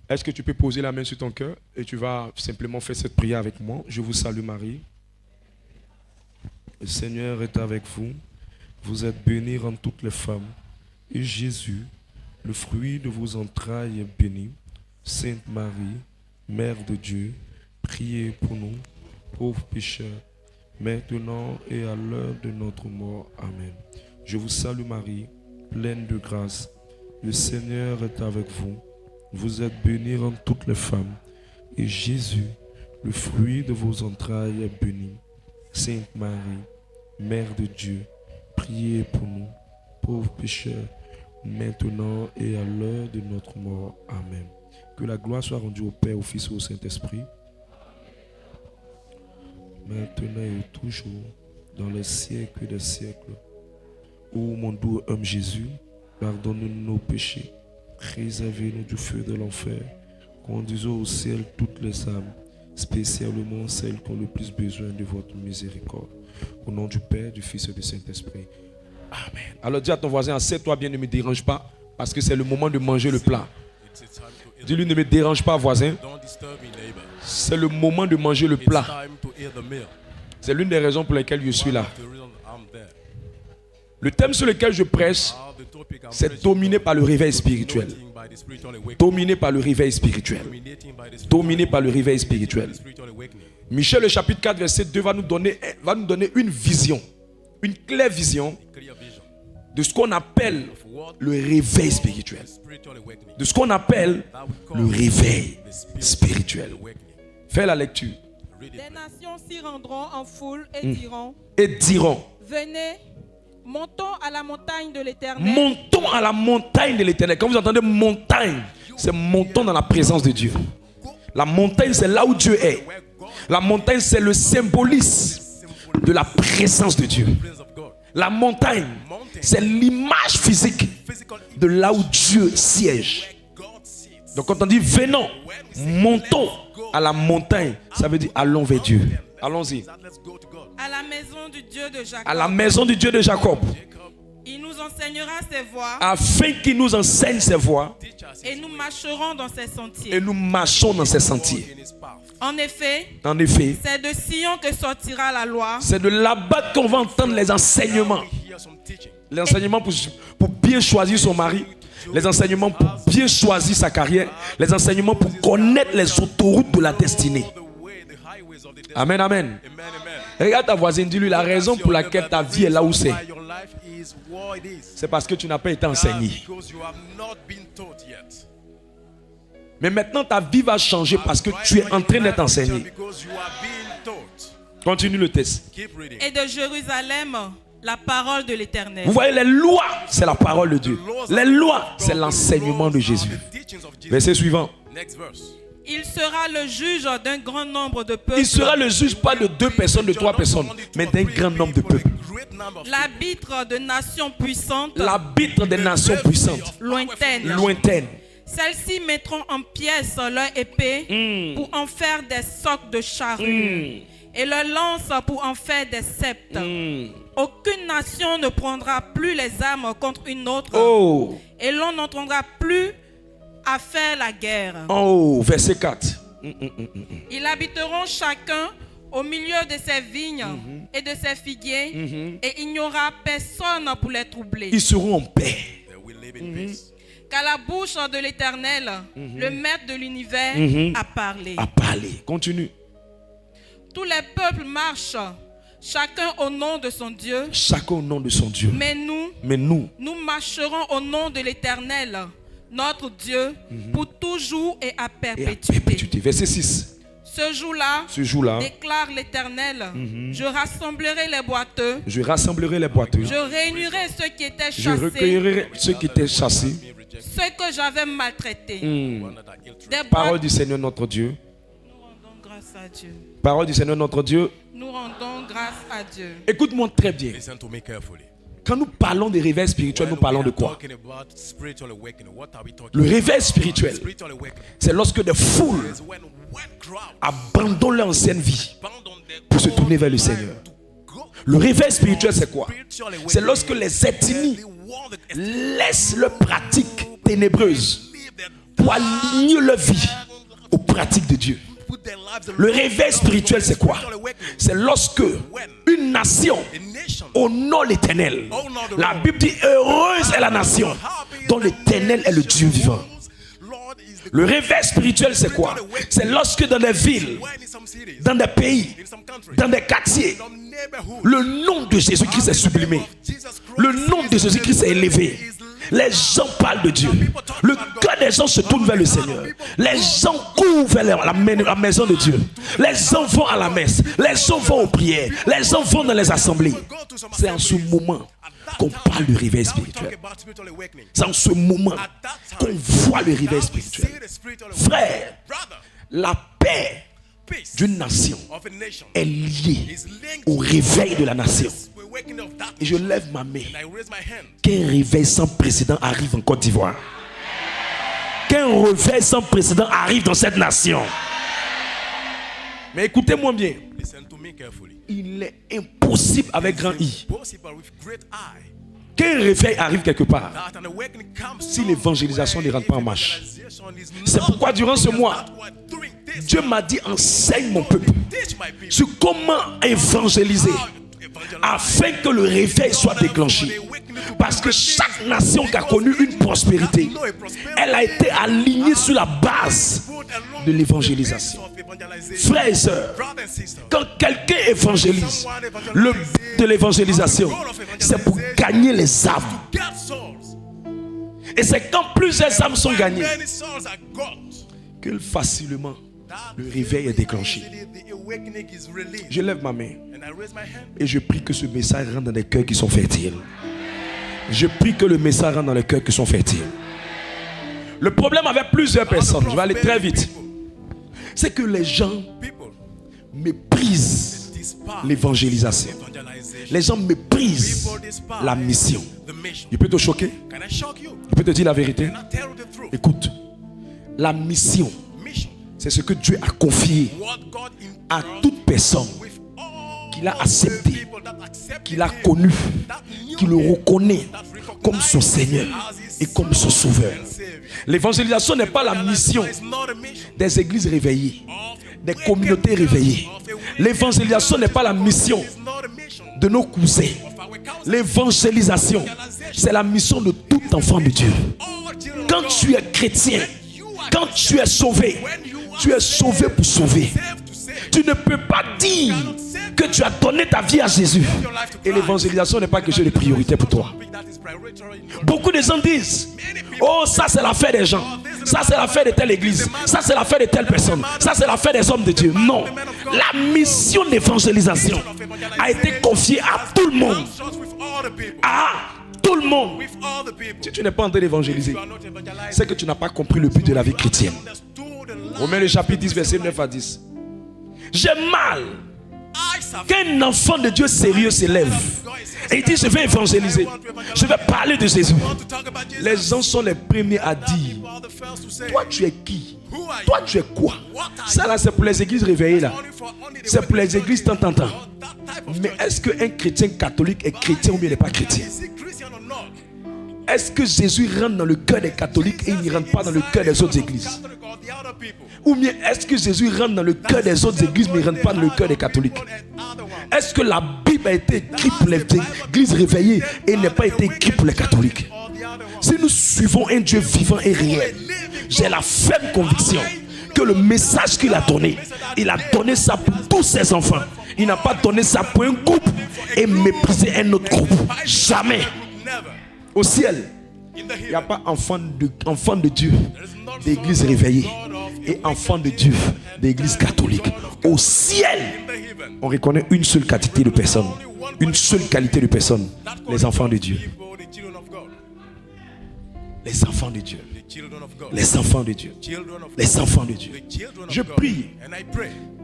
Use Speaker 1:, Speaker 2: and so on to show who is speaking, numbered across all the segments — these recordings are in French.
Speaker 1: Est-ce que tu peux poser la main sur ton cœur et tu vas simplement faire cette prière avec moi? Je vous salue Marie. Le Seigneur est avec vous. Vous êtes bénie entre toutes les femmes. Et Jésus, le fruit de vos entrailles, est béni. Sainte Marie, Mère de Dieu, priez pour nous, pauvres pécheurs, maintenant et à l'heure de notre mort. Amen. Je vous salue Marie, pleine de grâce. Le Seigneur est avec vous. Vous êtes bénie entre toutes les femmes. Et Jésus, le fruit de vos entrailles, est béni. Sainte Marie, Mère de Dieu, priez pour nous, pauvres pécheurs, maintenant et à l'heure de notre mort. Amen. Que la gloire soit rendue au Père, au Fils et au Saint-Esprit, maintenant et toujours, dans les siècles des siècles. Ô mon doux homme Jésus, pardonne-nous nos péchés, préservez-nous du feu de l'enfer, conduisez au ciel toutes les âmes, spécialement celles qui ont le plus besoin de votre miséricorde. Au nom du Père, du Fils et du Saint-Esprit. Amen. Alors dis à ton voisin, assieds-toi bien, ne me dérange pas, parce que c'est le moment de manger le plat. Dis-lui, ne me dérange pas, voisin. C'est le moment de manger le plat. C'est l'une des raisons pour lesquelles je suis là. Le thème sur lequel je prêche, c'est dominé par le réveil spirituel. Dominé par le réveil spirituel. Dominé par le réveil spirituel. Michel, le chapitre 4, verset 2, va nous donner une vision, une claire vision de ce qu'on appelle le réveil spirituel. De ce qu'on appelle le réveil spirituel. Fais la lecture.
Speaker 2: Les nations s'y rendront en foule et
Speaker 1: diront,
Speaker 2: venez, montons à la montagne de l'Éternel.
Speaker 1: Montons à la montagne de l'Éternel. Quand vous entendez montagne, c'est montons dans la présence de Dieu. La montagne, c'est là où Dieu est. La montagne, c'est le symbolisme de la présence de Dieu. La montagne, c'est l'image physique de là où Dieu siège. Donc quand on dit venons, montons à la montagne, ça veut dire allons vers Dieu. Allons-y.
Speaker 2: À la maison du Dieu de Jacob.
Speaker 1: À la maison du Dieu de Jacob.
Speaker 2: Il nous enseignera ses voies.
Speaker 1: Afin qu'il nous enseigne ses voies.
Speaker 2: Et nous marcherons dans ses sentiers.
Speaker 1: Et nous marchons dans ses sentiers.
Speaker 2: En effet, c'est de Sion que sortira la loi.
Speaker 1: C'est de là-bas qu'on va entendre les enseignements. Les enseignements pour bien choisir son mari. Les enseignements pour bien choisir sa carrière. Les enseignements pour connaître les autoroutes de la destinée. Amen, amen. Regarde ta voisine, dis-lui la raison pour laquelle ta vie est là où c'est. C'est parce que tu n'as pas été enseigné. Mais maintenant ta vie va changer parce que tu es en train d'être enseigné. Continue le texte.
Speaker 2: Et de Jérusalem, la parole de l'Éternel.
Speaker 1: Vous voyez, les lois, c'est la parole de Dieu. Les lois, c'est l'enseignement de Jésus. Verset suivant.
Speaker 2: Il sera le juge d'un grand nombre de peuples.
Speaker 1: Il sera le juge pas de 2 personnes, de 3 personnes, mais d'un grand nombre de peuples.
Speaker 2: L'arbitre de nations puissantes.
Speaker 1: L'arbitre des nations puissantes.
Speaker 2: Lointaines. Celles-ci mettront en pièces leur épée pour en faire des socs de charrues et leur lance pour en faire des sceptres. Aucune nation ne prendra plus les armes contre une autre et l'on n'entendra plus à faire la guerre.
Speaker 1: Verset 4.
Speaker 2: Ils habiteront chacun au milieu de ses vignes et de ses figuiers et il n'y aura personne pour les troubler.
Speaker 1: Ils seront en paix.
Speaker 2: Car la bouche de l'Éternel, le maître de l'univers, a parlé.
Speaker 1: Continue.
Speaker 2: Tous les peuples marchent, chacun au nom de son Dieu.
Speaker 1: Chacun au nom de son Dieu.
Speaker 2: Mais nous marcherons au nom de l'Éternel, notre Dieu, pour toujours et à perpétuité.
Speaker 1: Verset 6.
Speaker 2: Ce jour-là, déclare l'Éternel, je rassemblerai les boiteux. Je réunirai ceux qui étaient chassés.
Speaker 1: Je recueillerai ceux qui étaient chassés.
Speaker 2: Ceux que j'avais maltraités.
Speaker 1: Parole du Seigneur notre Dieu.
Speaker 2: Nous rendons grâce à Dieu.
Speaker 1: Parole du Seigneur notre Dieu.
Speaker 2: Nous rendons grâce à Dieu.
Speaker 1: Écoute-moi très bien. Quand nous parlons de réveil spirituel, nous parlons de quoi? Le réveil spirituel, c'est lorsque des foules abandonnent leur ancienne vie pour se tourner vers le Seigneur. Le réveil spirituel, c'est quoi? C'est lorsque les ethnies laissent leurs pratiques ténébreuses pour aligner leur vie aux pratiques de Dieu. Le réveil spirituel, c'est quoi? C'est lorsque une nation honore l'Éternel. La Bible dit heureuse est la nation dont l'Éternel est le Dieu vivant. Le réveil spirituel, c'est quoi? C'est lorsque dans des villes, dans des pays, dans des quartiers, le nom de Jésus-Christ est sublimé. Le nom de Jésus-Christ est élevé. Les gens parlent de Dieu. Le cœur des gens se tourne vers le Seigneur. Les gens courent vers la maison de Dieu. Les gens vont à la messe. Les gens vont aux prières. Les gens vont dans les assemblées. C'est en ce moment qu'on parle du réveil spirituel. C'est en ce moment qu'on voit le réveil spirituel. Frère, la paix d'une nation est liée au réveil de la nation. Et je lève ma main. Qu'un réveil sans précédent arrive en Côte d'Ivoire. Qu'un réveil sans précédent arrive dans cette nation. Mais écoutez-moi bien. Il est impossible avec grand I qu'un réveil arrive quelque part si l'évangélisation ne rentre pas en marche. C'est pourquoi durant ce mois, Dieu m'a dit: enseigne mon peuple sur comment évangéliser afin que le réveil soit déclenché. Parce que chaque nation qui a connu une prospérité, elle a été alignée sur la base de l'évangélisation. Frères et sœurs, quand quelqu'un évangélise, le but de l'évangélisation, c'est pour gagner les âmes. Et c'est quand plusieurs âmes sont gagnées que facilement le réveil est déclenché. Je lève ma main et je prie que ce message rentre dans des cœurs qui sont fertiles. Je prie que le message rentre dans les cœurs qui sont fertiles. Le problème avec plusieurs personnes, je vais aller très vite, c'est que les gens méprisent l'évangélisation. Les gens méprisent la mission. Je peux te choquer? Je peux te dire la vérité? Écoute, la mission, c'est ce que Dieu a confié à toute personne qu'il a accepté, qu'il a connu, qu'il le reconnaît comme son Seigneur et comme son Sauveur. L'évangélisation n'est pas la mission des églises réveillées, des communautés réveillées. L'évangélisation n'est pas la mission de nos cousins. L'évangélisation, c'est la mission de tout enfant de Dieu. Quand tu es chrétien, quand tu es sauvé pour sauver. Tu ne peux pas dire que tu as donné ta vie à Jésus et l'évangélisation n'est pas quelque chose de priorité pour toi. Beaucoup de gens disent: oh, ça c'est l'affaire des gens, ça c'est l'affaire de telle église, ça c'est l'affaire de telle personne, ça c'est l'affaire des hommes de Dieu. Non, la mission d'évangélisation a été confiée à tout le monde. À tout le monde. Si tu n'es pas en train d'évangéliser, c'est que tu n'as pas compris le but de la vie chrétienne. Romains le chapitre 10 verset 9 à 10. J'ai mal qu'un enfant de Dieu sérieux s'élève et il dit: je vais évangéliser, je vais parler de Jésus. Les gens sont les premiers à dire: toi tu es qui? Toi tu es quoi? Ça là c'est pour les églises réveillées là. C'est pour les églises tant. Mais est-ce qu'un chrétien catholique est chrétien ou bien il n'est pas chrétien? Est-ce que Jésus rentre dans le cœur des catholiques et il ne rentre pas dans le cœur des autres églises? Ou bien est-ce que Jésus rentre dans le cœur des autres églises mais il ne rentre pas dans le cœur des catholiques? Est-ce que la Bible a été écrite pour les églises réveillées et n'a pas été écrite pour les catholiques? Si nous suivons un Dieu vivant et réel, j'ai la ferme conviction que le message qu'il a donné, il a donné ça pour tous ses enfants. Il n'a pas donné ça pour un groupe et mépriser un autre groupe. Jamais. Au ciel, il n'y a pas enfant de Dieu d'église réveillée et enfant de Dieu d'église catholique. Au ciel, on reconnaît une seule qualité de personnes, une seule qualité de personnes: les enfants de Dieu. Les enfants de Dieu. Les enfants de Dieu. Les enfants de Dieu. Je prie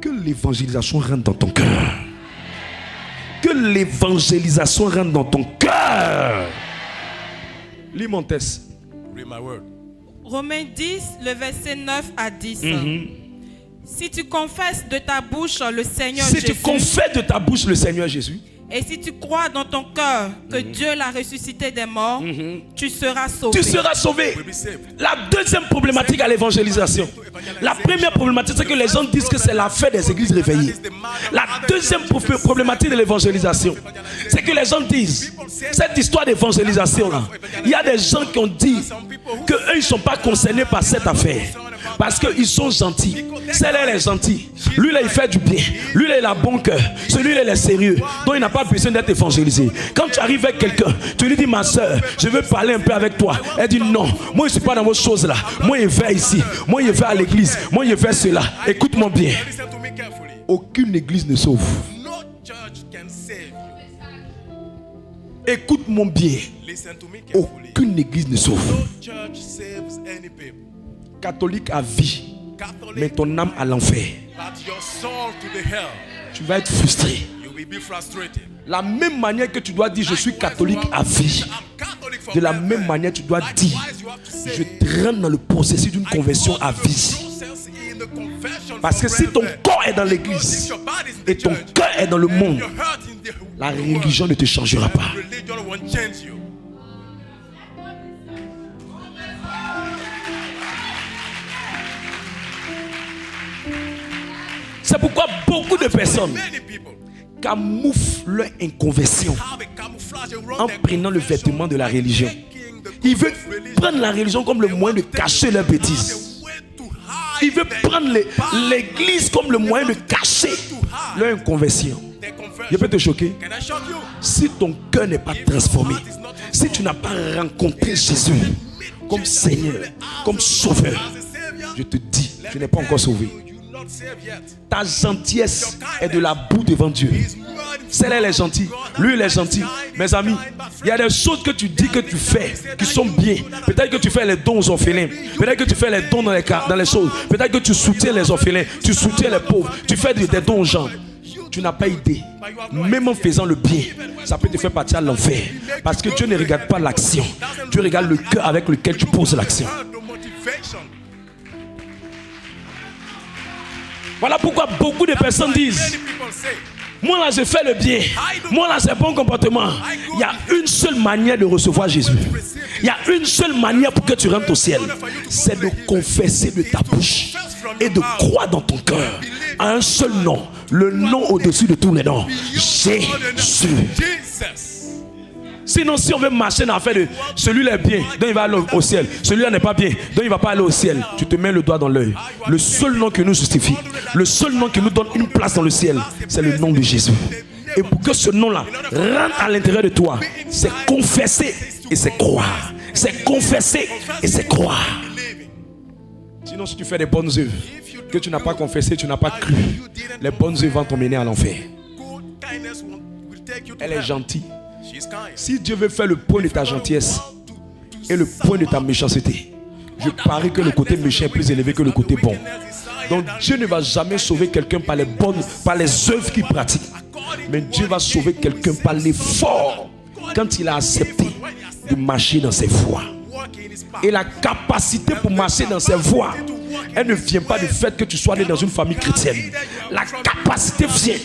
Speaker 1: que l'évangélisation rentre dans ton cœur. Que l'évangélisation rentre dans ton cœur. Lis mon texte.
Speaker 2: Romains 10, le verset 9 à 10. Si tu confesses de ta bouche le Seigneur Jésus,
Speaker 1: si tu confesses de ta bouche le Seigneur Jésus,
Speaker 2: Et si tu crois dans ton cœur que Dieu l'a ressuscité des morts, tu seras sauvé.
Speaker 3: Tu seras sauvé. La deuxième problématique à l'évangélisation. La première problématique, c'est que les gens disent que c'est l'affaire des églises réveillées. La deuxième problématique de l'évangélisation, c'est que les gens disent, cette histoire d'évangélisation là, il y a des gens qui ont dit qu'eux ils ne sont pas concernés par cette affaire. Parce qu'ils sont gentils. Celle-là, elle est gentille. Lui, là, il fait du bien. Lui, là, il a bon cœur. Celui-là, il est sérieux. Donc, il n'a pas besoin d'être évangélisé. Quand tu arrives avec quelqu'un, tu lui dis, ma soeur, je veux parler un peu avec toi. Elle dit, non, moi, je ne suis pas dans vos choses là. Moi, je vais ici. Moi, je vais à l'église. Moi, je vais cela. Écoute-moi bien. Aucune église ne sauve. Écoute-moi bien. Aucune église ne sauve. Catholique à vie, mais ton âme à l'enfer. Tu vas être frustré. La même manière que tu dois dire je suis catholique à vie, de la même manière tu dois dire je traîne dans le processus d'une conversion à vie. Parce que si ton corps est dans l'église et ton cœur est dans le monde, la religion ne te changera pas. C'est pourquoi beaucoup de personnes camouflent leur inconversion en prenant le vêtement de la religion. Ils veulent prendre la religion comme le moyen de cacher leurs bêtises. Ils veulent prendre l'église comme le moyen de cacher leur inconversion. Je peux te choquer. Si ton cœur n'est pas transformé, si tu n'as pas rencontré Jésus comme Seigneur, comme Sauveur, je te dis, tu n'es pas encore sauvé. Ta gentillesse est de la boue devant Dieu. Celle-là, elle est gentille. Lui, il est gentil. Mes amis, il y a des choses que tu dis que tu fais qui sont bien. Peut-être que tu fais les dons aux orphelins. Peut-être que tu fais les dons dans les choses. Peut-être que tu soutiens les orphelins. Tu soutiens les pauvres. Tu fais des dons aux gens. Tu n'as pas idée. Même en faisant le bien, ça peut te faire partir à l'enfer. Parce que Dieu ne regarde pas l'action. Dieu regarde le cœur avec lequel tu poses l'action. Voilà pourquoi beaucoup de personnes disent moi là je fais le bien, moi là c'est bon comportement. Il y a une seule manière de recevoir Jésus. Il y a une seule manière pour que tu rentres au ciel. C'est de confesser de ta bouche et de croire dans ton cœur à un seul nom, le nom au-dessus de tous les noms, Jésus. Sinon, si on veut marcher dans l'affaire de celui-là est bien, donc il va aller au ciel. Celui-là n'est pas bien, donc il ne va pas aller au ciel. Tu te mets le doigt dans l'œil. Le seul nom qui nous justifie, le seul nom qui nous donne une place dans le ciel, c'est le nom de Jésus. Et pour que ce nom-là rentre à l'intérieur de toi, c'est confesser et c'est croire. C'est confesser et c'est croire. Sinon, si tu fais des bonnes œuvres, que tu n'as pas confessé, tu n'as pas cru, les bonnes œuvres vont t'emmener à l'enfer. Elle est gentille. Si Dieu veut faire le point de ta gentillesse et le point de ta méchanceté, je parie que le côté méchant est plus élevé que le côté bon. Donc Dieu ne va jamais sauver quelqu'un par les œuvres qu'il pratique, mais Dieu va sauver quelqu'un par l'effort quand il a accepté de marcher dans ses voies. Et la capacité pour marcher dans ses voies, elle ne vient pas du fait que tu sois né dans une famille chrétienne. La capacité vient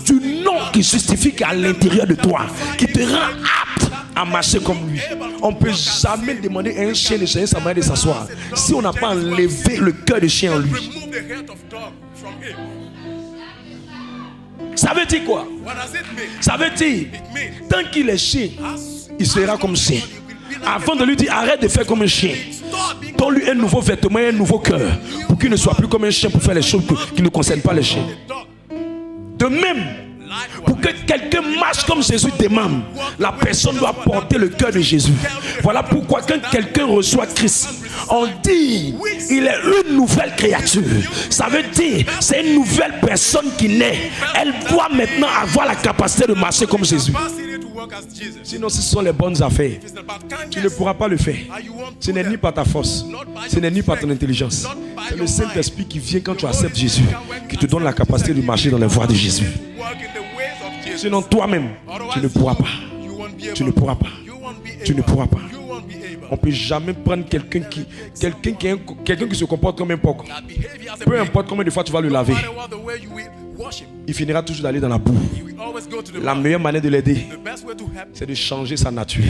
Speaker 3: du nom qui justifie qu'à l'intérieur de toi, qui te rend apte à marcher comme lui. On ne peut jamais demander à un chien de changer sa manière de s'asseoir si on n'a pas enlevé le cœur de chien en lui. Ça veut dire quoi? Ça veut dire, tant qu'il est chien, il sera comme chien. Avant de lui dire arrête de faire comme un chien, donne-lui un nouveau vêtement et un nouveau cœur pour qu'il ne soit plus comme un chien pour faire les choses qui ne concernent pas les chiens. De même, pour que quelqu'un marche comme Jésus demande, la personne doit porter le cœur de Jésus. Voilà pourquoi quand quelqu'un reçoit Christ, on dit il est une nouvelle créature. Ça veut dire c'est une nouvelle personne qui naît. Elle doit maintenant avoir la capacité de marcher comme Jésus. Sinon, ce sont les bonnes affaires. Tu ne pourras pas le faire. Ce n'est ni par ta force, ce n'est ni par ton intelligence. C'est le Saint-Esprit qui vient quand tu acceptes Jésus, qui te donne la capacité de marcher dans les voies de Jésus. Sinon, toi-même, tu ne pourras pas. Tu ne pourras pas. Tu ne pourras pas. On ne peut jamais prendre quelqu'un qui se comporte comme un porc. Peu importe combien de fois tu vas le laver, il finira toujours d'aller dans la boue. La meilleure manière de l'aider, c'est de changer sa nature.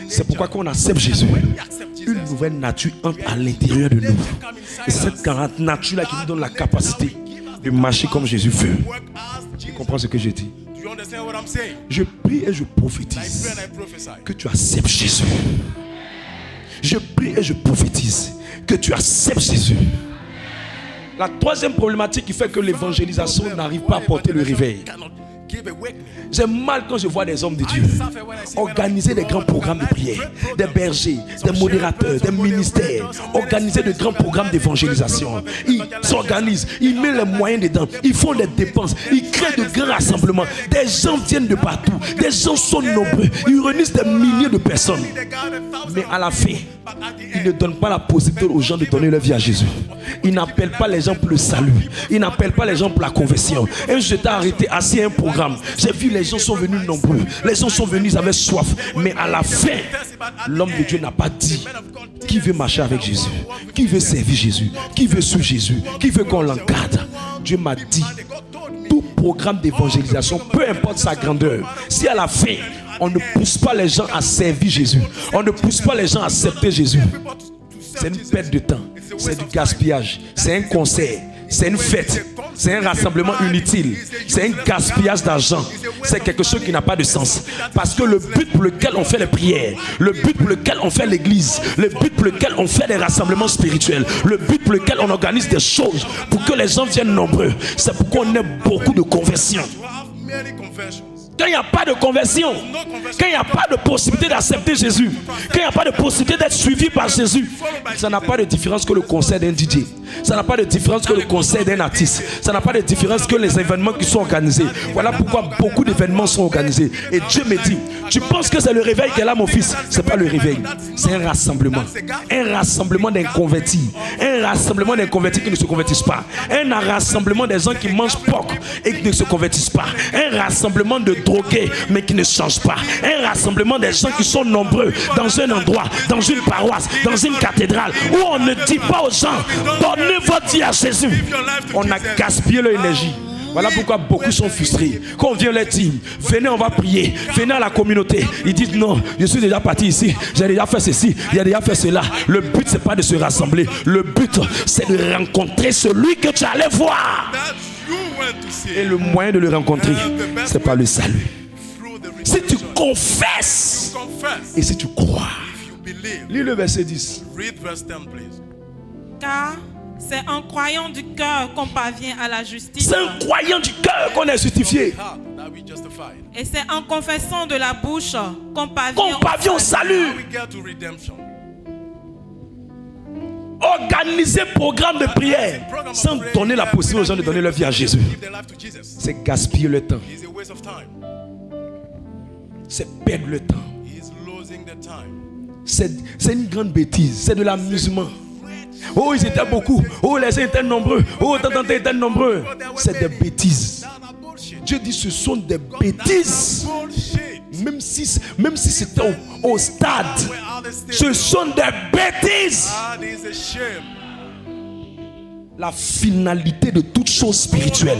Speaker 3: C'est pourquoi quand on accepte Jésus, une nouvelle nature entre à l'intérieur de nous. Et c'est cette nature-là qui nous donne la capacité de marcher comme Jésus veut. Tu comprends ce que je dis? Je prie et je prophétise que tu acceptes Jésus. Je prie et je prophétise que tu acceptes Jésus. La troisième problématique qui fait que l'évangélisation n'arrive pas à porter le réveil. J'ai mal quand je vois des hommes de Dieu organiser des grands programmes de prière, des bergers, des modérateurs, des ministères, organiser de grands programmes d'évangélisation. Ils s'organisent, ils mettent les moyens dedans, ils font des dépenses, ils créent de grands rassemblements. Des gens viennent de partout, des gens sont nombreux, ils réunissent des milliers de personnes. Mais à la fin, ils ne donnent pas la possibilité aux gens de donner leur vie à Jésus. Ils n'appellent pas les gens pour le salut. Ils n'appellent pas les gens pour la conversion. Et je t'ai arrêté assis à un programme. J'ai vu les gens sont venus nombreux. Les gens sont venus avec soif. Mais à la fin, l'homme de Dieu n'a pas dit qui veut marcher avec Jésus, qui veut servir Jésus, qui veut suivre Jésus, qui veut qu'on l'encadre. Dieu m'a dit, tout programme d'évangélisation, peu importe sa grandeur, si à la fin, on ne pousse pas les gens à servir Jésus, on ne pousse pas les gens à accepter Jésus, c'est une perte de temps, c'est du gaspillage, c'est un concert, c'est une fête, c'est un rassemblement inutile, c'est un gaspillage d'argent, c'est quelque chose qui n'a pas de sens. Parce que le but pour lequel on fait les prières, le but pour lequel on fait l'église, le but pour lequel on fait des rassemblements spirituels, le but pour lequel on organise des choses pour que les gens viennent nombreux, c'est pourquoi on a beaucoup de conversions. Quand il n'y a pas de conversion, quand il n'y a pas de possibilité d'accepter Jésus, quand il n'y a pas de possibilité d'être suivi par Jésus, ça n'a pas de différence que le concert d'un DJ. Ça n'a pas de différence que le concert d'un artiste. Ça n'a pas de différence que les événements qui sont organisés. Voilà pourquoi beaucoup d'événements sont organisés. Et Dieu me dit, tu penses que c'est le réveil qui est là, mon fils? Ce n'est pas le réveil, c'est un rassemblement. Un rassemblement d'inconvertis. Un rassemblement d'inconvertis qui ne se convertissent pas. Un rassemblement des gens qui mangent porc et qui ne se convertissent pas. Un rassemblement de drogués mais qui ne changent pas. Un rassemblement des gens qui sont nombreux dans un endroit, dans une paroisse, dans une cathédrale où on ne dit pas aux gens donnez votre vie à Jésus. On a gaspillé leur énergie. Voilà pourquoi beaucoup sont frustrés. Quand on vient leur dire, venez on va prier, venez à la communauté, ils disent non, je suis déjà parti ici, j'ai déjà fait ceci, j'ai déjà fait cela. Le but c'est pas de se rassembler, le but c'est de rencontrer celui que tu allais voir. Et le moyen de le rencontrer, c'est pas le salut. Si tu confesses et si tu crois. Lis le verset 10.
Speaker 2: Car c'est en croyant du cœur qu'on parvient à la justice.
Speaker 3: C'est en croyant du cœur qu'on est justifié.
Speaker 2: Et c'est en confessant de la bouche qu'on parvient
Speaker 3: au salut. Organiser programme de prière sans donner la possibilité aux gens de donner leur vie à Jésus, c'est gaspiller le temps. C'est perdre le temps. C'est une grande bêtise. C'est de l'amusement. Oh, ils étaient beaucoup. Oh, les gens étaient nombreux. Oh, tant étaient nombreux. C'est des bêtises. Dieu dit ce sont des bêtises. Même si c'était au stade, ce sont des bêtises. La finalité de toute chose spirituelle,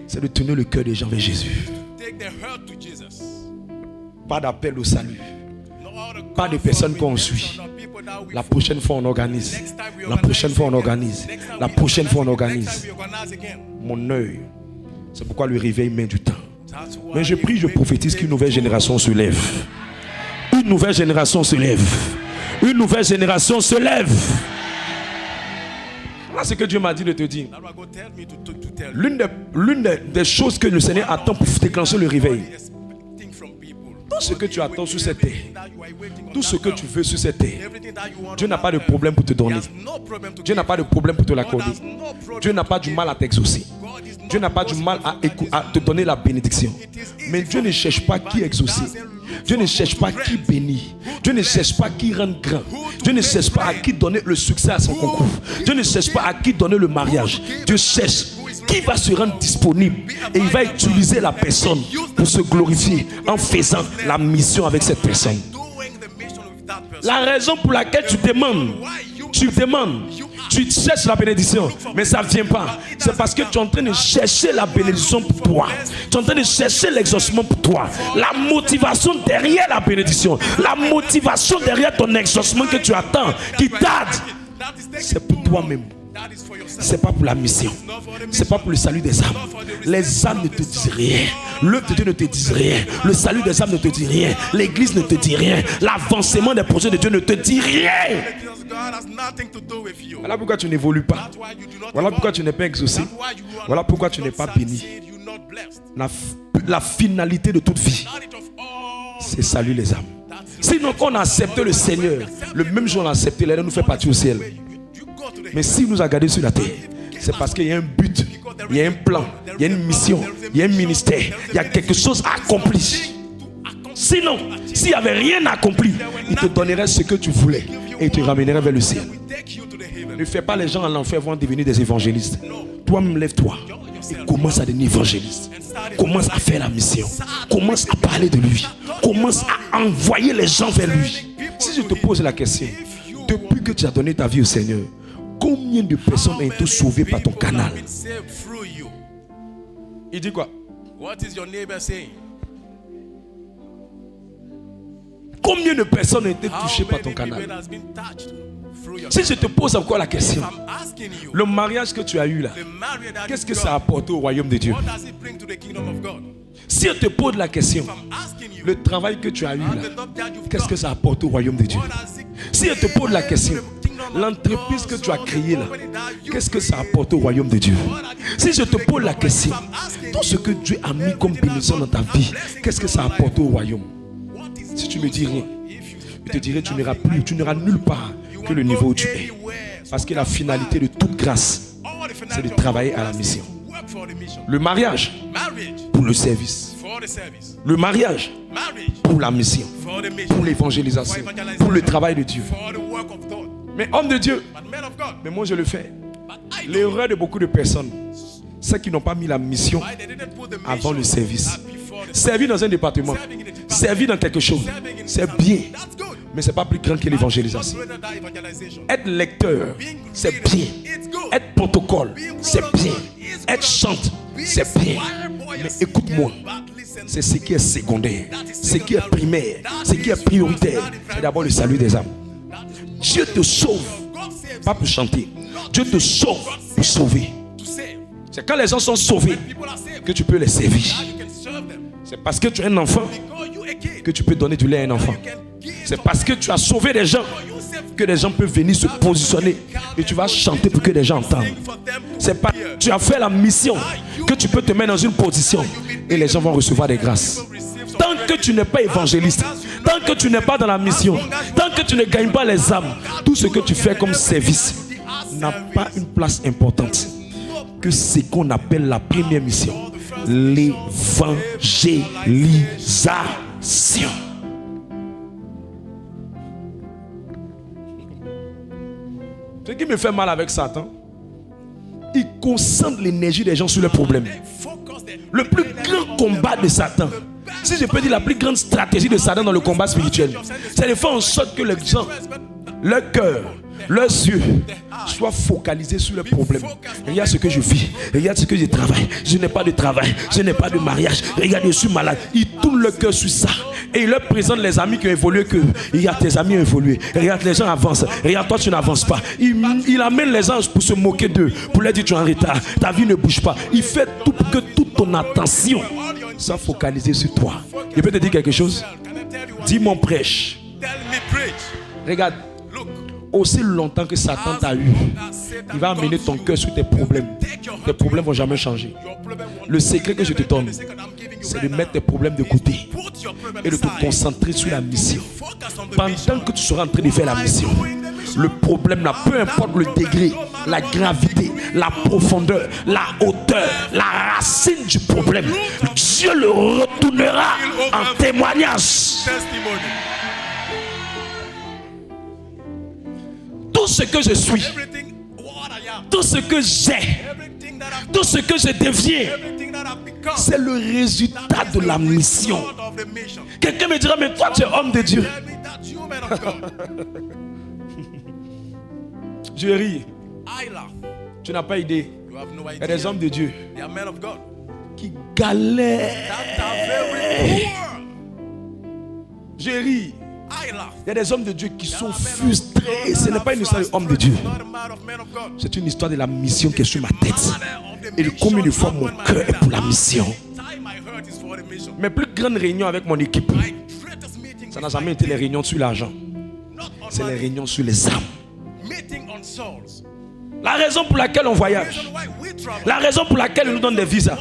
Speaker 3: c'est de tourner le cœur des gens vers Jésus. Pas d'appel au salut. Pas de personnes qu'on suit. La prochaine fois on organise. La prochaine fois on organise. La prochaine fois on organise. Mon œil. C'est pourquoi le réveil met du temps. Mais je prie, je prophétise qu'une nouvelle génération se lève. Une nouvelle génération se lève. Une nouvelle génération se lève. Voilà ce que Dieu m'a dit de te dire. L'une des choses que le Seigneur attend pour déclencher le réveil. Tout ce que tu attends sur cette terre, tout ce que tu veux sur cette terre, Dieu n'a pas de problème pour te donner. Dieu n'a pas de problème pour te l'accorder. Dieu n'a pas du mal à t'exaucer. Dieu n'a pas du mal à te donner la bénédiction. Mais Dieu ne cherche pas qui exaucer. Dieu ne cherche pas qui bénir. Dieu ne cherche pas qui rendre grand. Dieu ne cherche pas à qui donner le succès à son concours. Dieu ne cherche pas à qui donner le mariage. Dieu cherche qui va se rendre disponible et il va utiliser la personne pour se glorifier en faisant la mission avec cette personne. La raison pour laquelle tu demandes, tu cherches la bénédiction, mais ça ne vient pas. C'est parce que tu es en train de chercher la bénédiction pour toi. Tu es en train de chercher l'exaucement pour toi. La motivation derrière la bénédiction, la motivation derrière ton exaucement que tu attends, qui tarde, c'est pour toi-même. C'est pas pour la mission. C'est pas pour le salut des âmes. Les âmes ne te disent rien. L'œuvre de Dieu ne te dit rien. Le salut des âmes ne te dit rien. L'église ne te dit rien. L'avancement des projets de Dieu ne te dit rien. Voilà pourquoi tu n'évolues pas. Voilà pourquoi tu n'es pas exaucé. Voilà pourquoi tu n'es pas béni. La finalité de toute vie, c'est salut les âmes. Sinon, quand on a accepté le Seigneur, le même jour on a accepté, il nous fait partir au ciel. Mais s'il nous a gardés sur la terre, c'est parce qu'il y a un but, il y a un plan, il y a une mission, il y a un ministère, il y a quelque chose à accomplir. Sinon, s'il n'y avait rien accompli, il te donnerait ce que tu voulais et il te ramènerait vers le ciel. Ne fais pas les gens à l'enfer vont devenir des évangélistes. Toi-même, lève-toi et commence à devenir évangéliste. Commence à faire la mission. Commence à parler de lui. Commence à envoyer les gens vers lui. Si je te pose la question, depuis que tu as donné ta vie au Seigneur, combien de personnes ont été sauvées par ton canal? Il dit quoi? Combien de personnes ont été touchées par ton canal? Si je te pose encore la question, le mariage que tu as eu là, qu'est-ce que ça a apporté au royaume de Dieu? Si je te pose la question, le travail que tu as eu là, qu'est-ce que ça apporte au royaume de Dieu? Si je te pose la question, l'entreprise que tu as créée là, qu'est-ce que ça apporte au royaume de Dieu? Si je te pose la question, tout ce que Dieu a mis comme bénédiction dans ta vie, qu'est-ce que ça apporte au royaume? Si tu me dis rien, je te dirai tu n'iras nulle part que le niveau où tu es. Parce que la finalité de toute grâce, c'est de travailler à la mission. Le mariage pour le service. Le mariage pour la mission, pour l'évangélisation, pour le travail de Dieu. Mais homme de Dieu, mais moi je le fais. L'erreur de beaucoup de personnes, c'est qu'ils n'ont pas mis la mission avant le service. Servir dans un département, servir dans quelque chose, c'est bien, mais c'est pas plus grand que l'évangélisation. Être lecteur, c'est bien. Être protocole, c'est bien. Être chante, c'est bien. Mais écoute-moi, c'est ce qui est secondaire, ce qui est primaire, ce qui est prioritaire. C'est d'abord le salut des âmes. Dieu te sauve, pas pour chanter. Dieu te sauve pour sauver. C'est quand les gens sont sauvés que tu peux les servir. C'est parce que tu es un enfant que tu peux donner du lait à un enfant. C'est parce que tu as sauvé des gens que les gens peuvent venir se positionner et tu vas chanter pour que les gens entendent. C'est parce que tu as fait la mission que tu peux te mettre dans une position et les gens vont recevoir des grâces. Tant que tu n'es pas évangéliste, tant que tu n'es pas dans la mission, tant que tu ne gagnes pas les âmes, tout ce que tu fais comme service n'a pas une place importante que ce qu'on appelle la première mission, l'évangélisation. Ce qui me fait mal avec Satan, il concentre l'énergie des gens sur les problèmes. Le plus grand combat de Satan, si je peux dire la plus grande stratégie de Satan dans le combat spirituel, c'est de faire en sorte que les gens, leur cœur, leurs yeux soient focalisés sur les problèmes. Regarde ce que je vis, regarde ce que je travaille. Je n'ai pas de travail, je n'ai pas de mariage. Regarde, je suis malade. Ils tournent leur cœur sur ça. Et il leur présente les amis qui ont évolué que regarde, tes amis ont évolué. Regarde, les gens avancent. Regarde, toi tu n'avances pas. Il amène les anges pour se moquer d'eux, pour leur dire tu es en retard. Ta vie ne bouge pas. Il fait tout pour que toute ton attention soit focalisée sur toi. Je peux te dire quelque chose? Dis mon prêche. Regarde. Aussi longtemps que Satan t'a eu, il va amener ton cœur sur tes problèmes. Tes problèmes ne vont jamais changer. Le secret que je te donne, c'est de mettre tes problèmes de côté et de te concentrer sur la mission. Pendant que tu seras en train de faire la mission, le problème là, peu importe le degré, la gravité, la profondeur, la hauteur, la racine du problème, Dieu le retournera en témoignage. Tout ce que je suis, tout ce que j'ai, tout ce que je deviens, c'est le résultat de la mission. Quelqu'un me dira, mais toi tu es homme de Dieu. Je ris. Tu n'as pas idée. Il y a des hommes de Dieu qui galèrent. Je ris. Il y a des hommes de Dieu qui sont frustrés. Ce n'est pas une histoire d'homme de Dieu. C'est une histoire de la mission qui est sur ma tête. Et de combien de fois mon cœur est pour la mission. Mes plus grandes réunions avec mon équipe, ça n'a jamais été les réunions sur l'argent. C'est les réunions sur les âmes. La raison pour laquelle on voyage, la raison pour laquelle il nous donne des visas,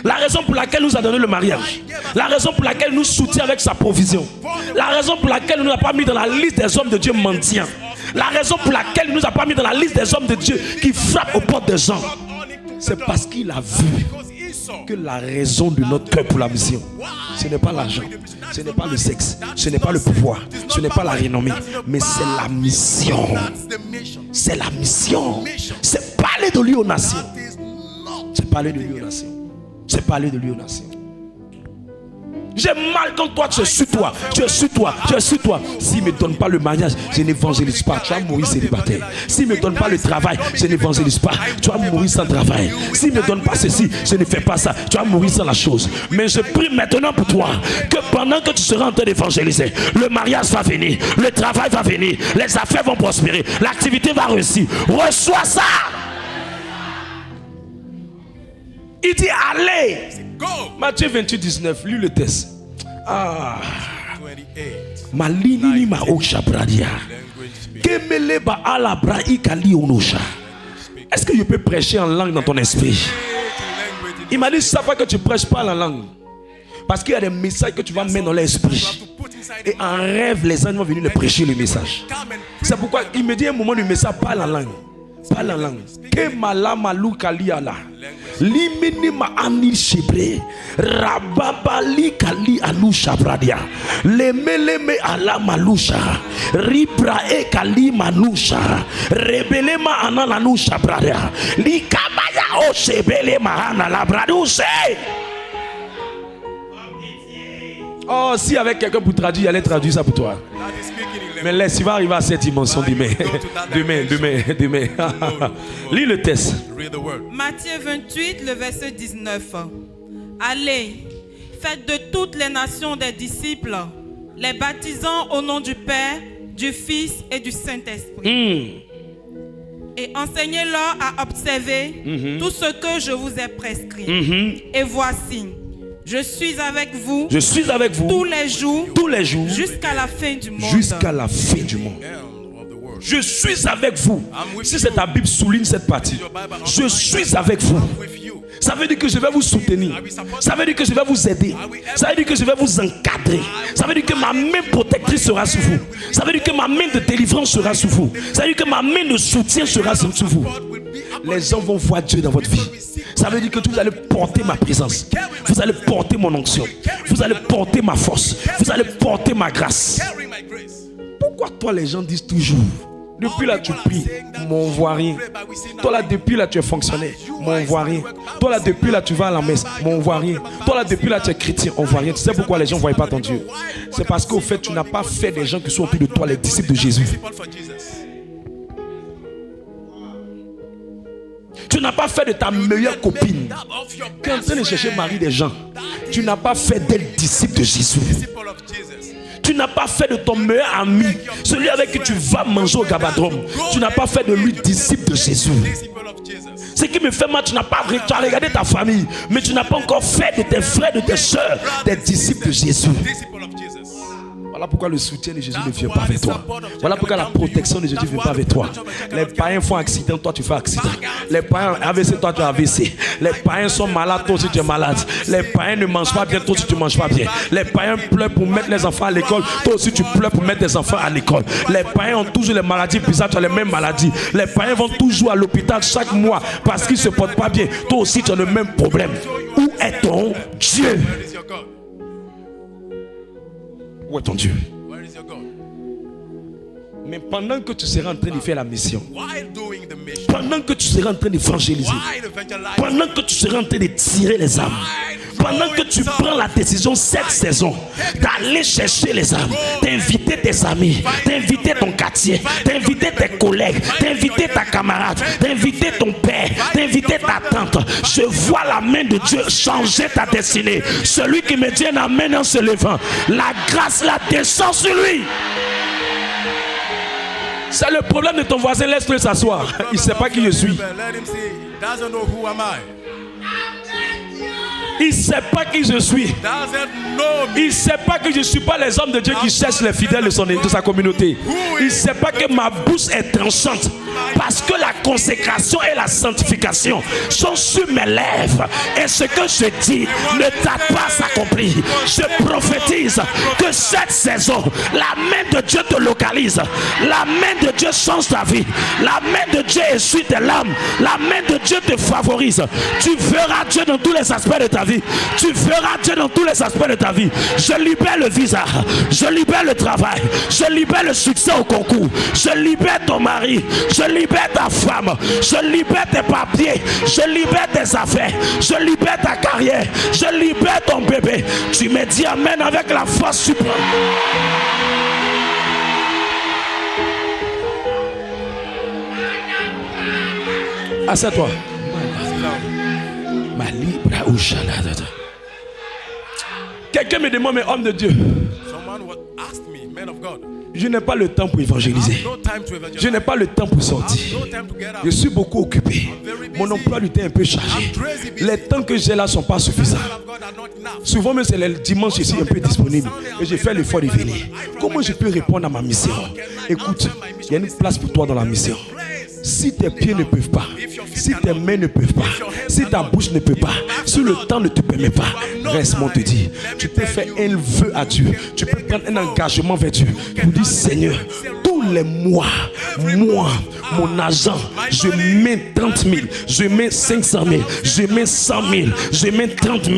Speaker 3: la raison pour laquelle il nous a donné le mariage, la raison pour laquelle il nous soutient avec sa provision, la raison pour laquelle il ne nous a pas mis dans la liste des hommes de Dieu mendiants, la raison pour laquelle il ne nous a pas mis dans la liste des hommes de Dieu qui frappent aux portes des gens, c'est parce qu'il a vu que la raison de notre cœur pour la mission, ce n'est pas l'argent, ce n'est pas le sexe, ce n'est pas le pouvoir, ce n'est pas la renommée, mais c'est la mission. C'est la mission. C'est parler de lui aux nations. C'est parler de lui aux nations. C'est parler de lui aux nations. J'ai mal quand toi tu es sur toi. Tu es sur toi. Tu es sur toi. S'il ne me donne pas le mariage, je n'évangélise pas. Tu vas mourir célibataire. S'il ne me donne pas le travail, je n'évangélise pas. Tu vas mourir sans travail. S'il ne me donne pas ceci, je ne fais pas ça. Tu vas mourir sans la chose. Mais je prie maintenant pour toi que pendant que tu seras en train d'évangéliser, le mariage va venir, le travail va venir, les affaires vont prospérer, l'activité va réussir. Reçois ça. Il dit allez. Matthieu 28, 19, lis le test. Malini ma osha bradia. Kemele ba ala bra ikali onosha. Est-ce que je peux prêcher en langue dans ton esprit? Il m'a dit ça fois que tu prêches pas la langue. Parce qu'il y a des messages que tu vas mettre dans l'esprit. Et en rêve, les anges vont venir le prêcher le message. C'est pourquoi il me dit à un moment du message, parle en langue. Parle en langue. Que malama lukali ala. Limini ma anil shebre. Rababali kali anu shabradia. Lemeleme ala malusha. Ribra e kali manusha. Rebele ma ana lanu shabradia. Likabaya o shebele ma ana labraduse. Oh, si avec quelqu'un pour traduire, il allait traduire ça pour toi. Mais laisse, il va arriver à cette dimension demain. Demain. Lis le test.
Speaker 2: Matthieu 28, le verset 19. Allez, faites de toutes les nations des disciples, les baptisant au nom du Père, du Fils et du Saint-Esprit. Et enseignez-leur à observer tout ce que je vous ai prescrit. Et voici, je suis avec vous. Tous les jours. Jusqu'à la fin du monde.
Speaker 3: Jusqu'à la fin du monde. Je suis avec vous. Si c'est ta Bible, souligne cette partie. Je suis avec vous. Ça veut dire que je vais vous soutenir. Ça veut dire que je vais vous aider. Ça veut dire que je vais vous encadrer. Ça veut dire que ma main protectrice sera sur vous. Ça veut dire que ma main de délivrance sera sur vous. Ça veut dire que ma main de soutien sera sur vous. Les gens vont voir Dieu dans votre vie. Ça veut dire que vous allez porter ma présence. Vous allez porter mon onction. Vous allez porter ma force. Vous allez porter ma grâce. Pourquoi toi les gens disent toujours, depuis là tu pries, mais on voit rien. Toi là depuis là tu es fonctionnaire, mais on voit rien. Toi là depuis là tu vas à la messe, mais on voit rien. Toi là depuis là tu es chrétien, on voit rien. Tu sais pourquoi les gens ne voient pas ton Dieu? C'est parce qu'au fait tu n'as pas fait des gens qui sont autour de toi les disciples de Jésus. Tu n'as pas fait de ta meilleure copine qui est en train de chercher mari des gens. Tu n'as pas fait d'elle disciple de Jésus. Tu n'as pas fait de ton meilleur ami, celui avec qui tu vas manger au gabadrome. Tu n'as pas fait de lui disciple de Jésus. Ce qui me fait mal, tu as regardé ta famille, mais tu n'as pas encore fait de tes frères, de tes soeurs, des disciples de Jésus. Voilà pourquoi le soutien de Jésus ne vient pas avec toi. Voilà pourquoi la protection de Jésus ne vient pas avec toi. Les païens font accident, toi tu fais accident. Les païens AVC, toi tu as AVC. Les païens sont malades, toi aussi tu es malade. Les païens ne mangent pas bien, toi aussi tu ne manges pas bien. Les païens pleurent pour mettre les enfants à l'école, toi aussi tu pleures pour mettre tes enfants à l'école. Les païens ont toujours les maladies bizarres, tu as les mêmes maladies. Les païens vont toujours à l'hôpital chaque mois parce qu'ils ne se portent pas bien. Toi aussi tu as le même problème. Où est ton Dieu? Où est ton Dieu? Mais pendant que tu seras en train de faire la mission, pendant que tu seras en train d'évangéliser, pendant que tu seras en train de tirer les âmes, Pendant que tu prends la décision cette saison d'aller chercher les âmes, d'inviter tes amis, d'inviter ton quartier, d'inviter tes collègues, d'inviter ta camarade, d'inviter ton père, d'inviter ta tante, je vois la main de Dieu changer ta destinée. Celui qui me dit un amen en se levant, la grâce la descend sur lui. C'est le problème de ton voisin, laisse-le s'asseoir. Il ne sait pas qui je suis. Il ne sait pas qui je suis. Il ne sait pas que je ne suis pas les hommes de Dieu qui cherchent les fidèles de sa communauté. Il ne sait pas que ma bouche est tranchante. Parce que la consécration et la sanctification sont sur mes lèvres. Et ce que je dis ne tarde pas à s'accomplir. Je prophétise que cette saison, la main de Dieu te localise. La main de Dieu change ta vie. La main de Dieu essuie tes larmes. La main de Dieu te favorise. Tu verras Dieu dans tous les aspects de ta vie. Tu verras Dieu dans tous les aspects de ta vie. Je libère le visa. Je libère le travail. Je libère le succès au concours. Je libère ton mari. Je libère ta femme. Je libère tes papiers. Je libère tes affaires. Je libère ta carrière. Je libère ton bébé. Tu me dis amen avec la force suprême. Assieds-toi. Quelqu'un me demande, mais homme de Dieu, je n'ai pas le temps pour évangéliser. Je n'ai pas le temps pour sortir. Je suis beaucoup occupé. Mon emploi du temps est un peu chargé. Les temps que j'ai là ne sont pas suffisants. Souvent même c'est le dimanche, je suis un peu disponible. Et je fais l'effort de venir. Comment je peux répondre à ma mission? Écoute, il y a une place pour toi dans la mission. Si tes pieds ne peuvent pas, si tes mains ne peuvent pas, si ta bouche ne peut pas, si le temps ne te permet pas, reste-moi te dire, tu peux faire un vœu à Dieu, tu peux prendre un engagement vers Dieu pour dire Seigneur, tous les mois, moi, mon argent, je mets 30 000, je mets 500 000, je mets 100 000, je mets 30 000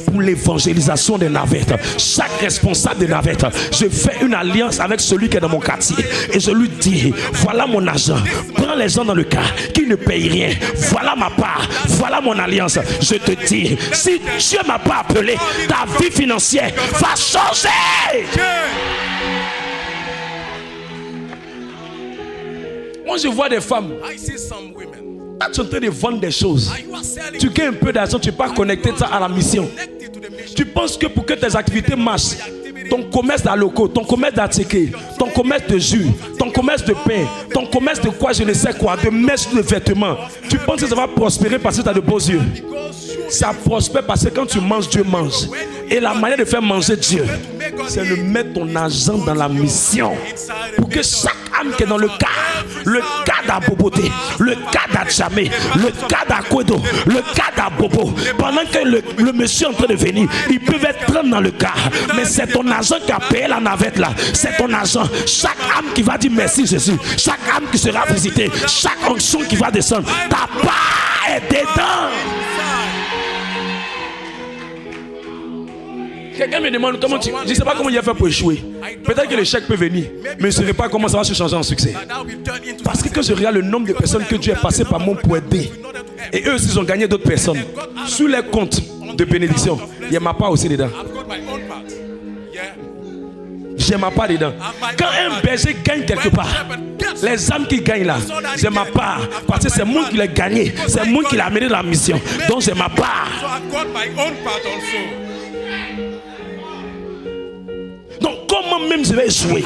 Speaker 3: pour l'évangélisation des navettes. Chaque responsable des navettes, je fais une alliance avec celui qui est dans mon quartier et je lui dis, voilà mon argent, prends les gens dans le cas qui ne payent rien, voilà ma part, voilà mon alliance. Je te dis, si Dieu m'a pas appelé, ta vie financière va changer. Moi je vois des femmes, tu es en train de vendre des choses, tu gagnes un peu d'argent, tu n'es pas connecté ça à la mission. Tu penses que pour que tes activités marchent, ton commerce d'aloko, ton commerce d'articles, ton commerce de jus, ton commerce de pain, ton commerce de quoi je ne sais quoi, de mèches, de vêtements, tu penses que ça va prospérer parce que tu as de beaux yeux. Ça prospère parce que quand tu manges, Dieu mange. Et la manière de faire manger Dieu, c'est de mettre ton argent dans la mission. Pour que chaque âme qui est dans le cas d'Aboboté, le cas d'Adjamé, le cas d'Akwedo, le cas d'Abobo, pendant que le monsieur est en train de venir, ils peuvent être 30 dans le cas. Mais c'est ton argent qui a payé la navette là. C'est ton argent. Chaque âme qui va dire merci Jésus, chaque âme qui sera visitée, chaque onction qui va descendre, ta part est dedans. Quelqu'un me demande comment je ne sais pas comment il a fait pour échouer. Peut-être que l'échec peut venir, mais je ne sais pas comment ça va se changer en succès. Parce que quand je regarde le nombre de personnes que Dieu est passé par moi pour aider, et eux aussi ils ont gagné d'autres personnes, sur les comptes de bénédiction, il y a ma part aussi dedans. J'ai ma part dedans. Quand un berger gagne quelque part, les âmes qui gagnent là, j'ai ma part. Parce que c'est moi qui l'ai gagné, c'est moi qui l'ai amené dans la mission. Donc j'ai ma part. Donc comment même je vais échouer?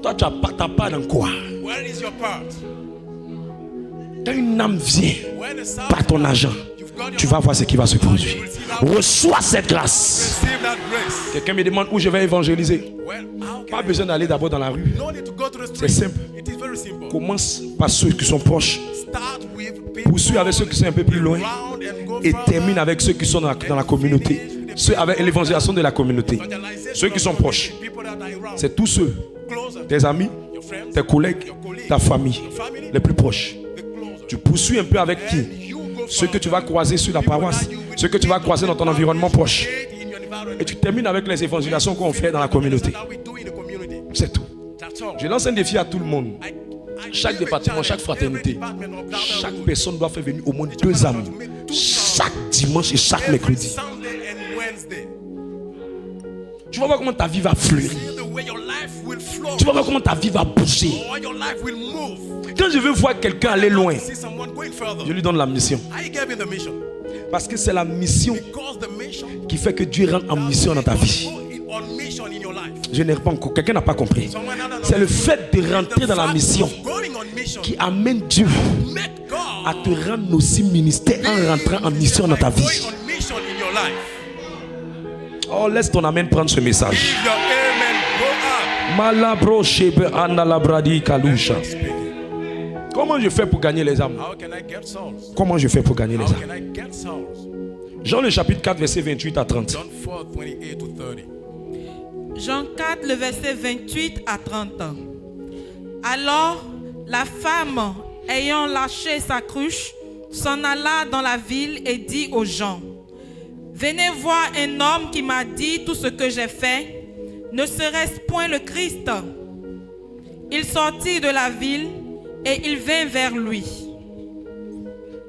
Speaker 3: Toi tu as pas ta part dans quoi? Quand une âme vient par ton argent, tu vas voir ce qui va se produire. Reçois cette grâce. Quelqu'un me demande où je vais évangéliser. Pas besoin d'aller d'abord dans la rue. C'est simple. Commence par ceux qui sont proches. Poursuis avec ceux qui sont un peu plus loin. Et termine avec ceux qui sont dans la communauté. Ceux avec l'évangélisation de la communauté. Ceux qui sont proches. C'est tous ceux. Tes amis, tes collègues, ta famille. Les plus proches. Tu poursuis un peu avec qui? Ceux que tu vas croiser sur la paroisse, ceux que tu vas croiser dans ton environnement proche. Et tu termines avec les évangélisations qu'on fait dans la communauté. C'est tout. Je lance un défi à tout le monde. chaque département, chaque fraternité, chaque personne doit faire venir au moins 2 âmes. Chaque dimanche et chaque mercredi. Tu vas voir comment ta vie va fleurir. Tu vas voir comment ta vie va bouger. Quand je veux voir quelqu'un aller loin, je lui donne la mission. Parce que c'est la mission qui fait que Dieu rentre en mission dans ta vie. Je n'ai pas encore. Quelqu'un n'a pas compris. C'est le fait de rentrer dans la mission qui amène Dieu à te rendre aussi ministère en rentrant en mission dans ta vie. Oh, laisse ton amen prendre ce message. Malabro shebe analabradi kalusha. Comment je fais pour gagner les âmes? Comment je fais pour gagner les âmes? Jean le chapitre 4 verset 28 à 30.
Speaker 2: Jean 4 le verset 28 à 30. Alors la femme, ayant lâché sa cruche, s'en alla dans la ville et dit aux gens: venez voir un homme qui m'a dit tout ce que j'ai fait. Ne serait-ce point le Christ? Il sortit de la ville et il vint vers lui.